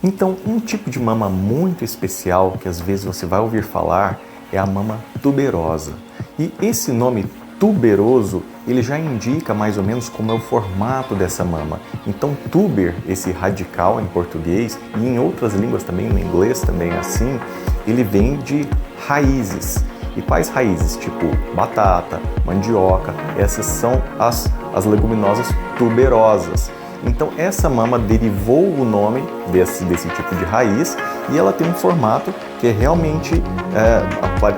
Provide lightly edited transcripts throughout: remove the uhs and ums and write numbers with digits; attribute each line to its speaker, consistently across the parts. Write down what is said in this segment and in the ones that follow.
Speaker 1: Então, um tipo de mama muito especial que às vezes você vai ouvir falar é a mama tuberosa. E esse nome tuberoso, ele já indica mais ou menos como é o formato dessa mama. Então, tuber, esse radical em português e em outras línguas também, no inglês também é assim, ele vem de raízes. E quais raízes? Tipo batata, mandioca, essas são as leguminosas tuberosas. Então essa mama derivou o nome desse tipo de raiz e ela tem um formato que é realmente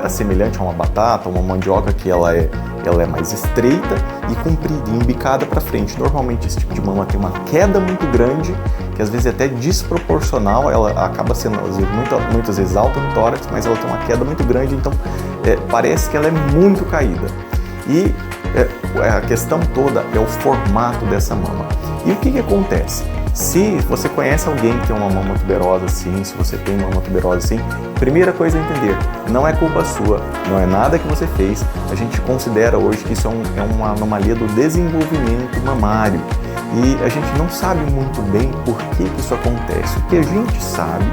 Speaker 1: semelhante a uma batata, uma mandioca, que ela é mais estreita e comprida, e embicada para frente. Normalmente esse tipo de mama tem uma queda muito grande, que às vezes é até desproporcional, ela acaba sendo às vezes, muitas vezes alta no tórax, mas ela tem uma queda muito grande, então parece que ela é muito caída. E a questão toda é o formato dessa mama. E o que acontece? Se você conhece alguém que tem uma mama tuberosa assim, se você tem mama tuberosa assim, primeira coisa a entender, não é culpa sua, não é nada que você fez. A gente considera hoje que isso é uma anomalia do desenvolvimento mamário. E a gente não sabe muito bem por que isso acontece. O que a gente sabe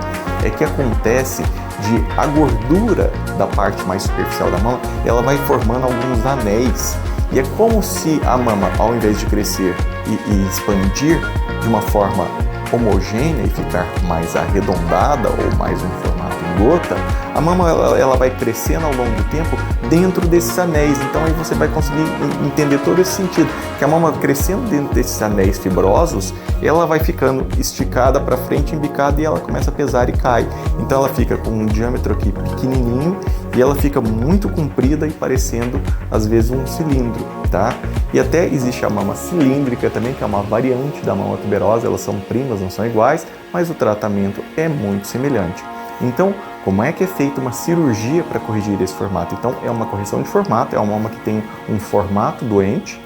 Speaker 1: é que acontece de a gordura da parte mais superficial da mama, ela vai formando alguns anéis. E é como se a mama, ao invés de crescer e expandir de uma forma homogênea e ficar mais arredondada ou mais um formato em gota, a mama ela vai crescendo ao longo do tempo dentro desses anéis. Então aí você vai conseguir entender todo esse sentido, que a mama crescendo dentro desses anéis fibrosos, ela vai ficando esticada para frente, embicada, e ela começa a pesar e cai. Então ela fica com um diâmetro aqui pequenininho e ela fica muito comprida e parecendo às vezes um cilindro, tá? E até existe a mama cilíndrica também, que é uma variante da mama tuberosa, elas são primas, não são iguais, mas o tratamento é muito semelhante. Então, como é que é feita uma cirurgia para corrigir esse formato? Então, é uma correção de formato, é uma mama que tem um formato doente,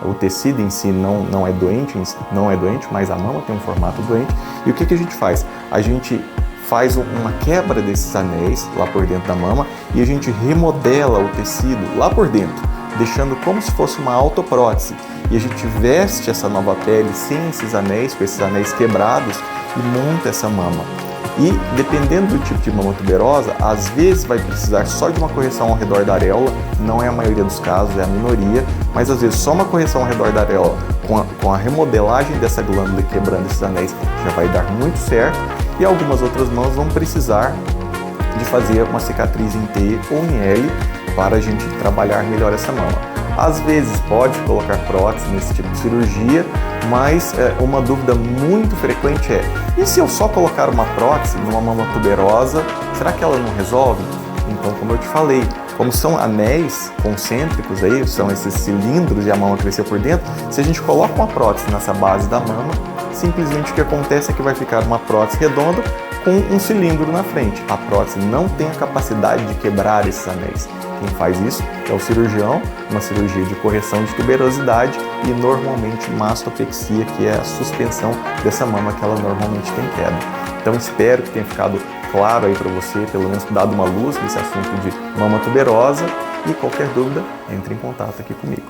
Speaker 1: o tecido em si não é doente, mas a mama tem um formato doente. E o que a gente faz? A gente faz uma quebra desses anéis lá por dentro da mama e a gente remodela o tecido lá por dentro, deixando como se fosse uma autoprótese. E a gente veste essa nova pele sem esses anéis, com esses anéis quebrados, e monta essa mama. E dependendo do tipo de mama tuberosa, às vezes vai precisar só de uma correção ao redor da areola, não é a maioria dos casos, é a minoria, mas às vezes só uma correção ao redor da areola com a remodelagem dessa glândula e quebrando esses anéis já vai dar muito certo. E algumas outras mãos vão precisar de fazer uma cicatriz em T ou em L para a gente trabalhar melhor essa mama. Às vezes pode colocar prótese nesse tipo de cirurgia, mas uma dúvida muito frequente é: e se eu só colocar uma prótese numa mama tuberosa, será que ela não resolve? Então, como eu te falei, como são anéis concêntricos aí, são esses cilindros e a mama crescer por dentro, se a gente coloca uma prótese nessa base da mama, simplesmente o que acontece é que vai ficar uma prótese redonda com um cilindro na frente. A prótese não tem a capacidade de quebrar esses anéis. Quem faz isso é o cirurgião, uma cirurgia de correção de tuberosidade e normalmente mastopexia, que é a suspensão dessa mama que ela normalmente tem queda. Então espero que tenha ficado claro aí para você, pelo menos dado uma luz nesse assunto de mama tuberosa, e qualquer dúvida, entre em contato aqui comigo.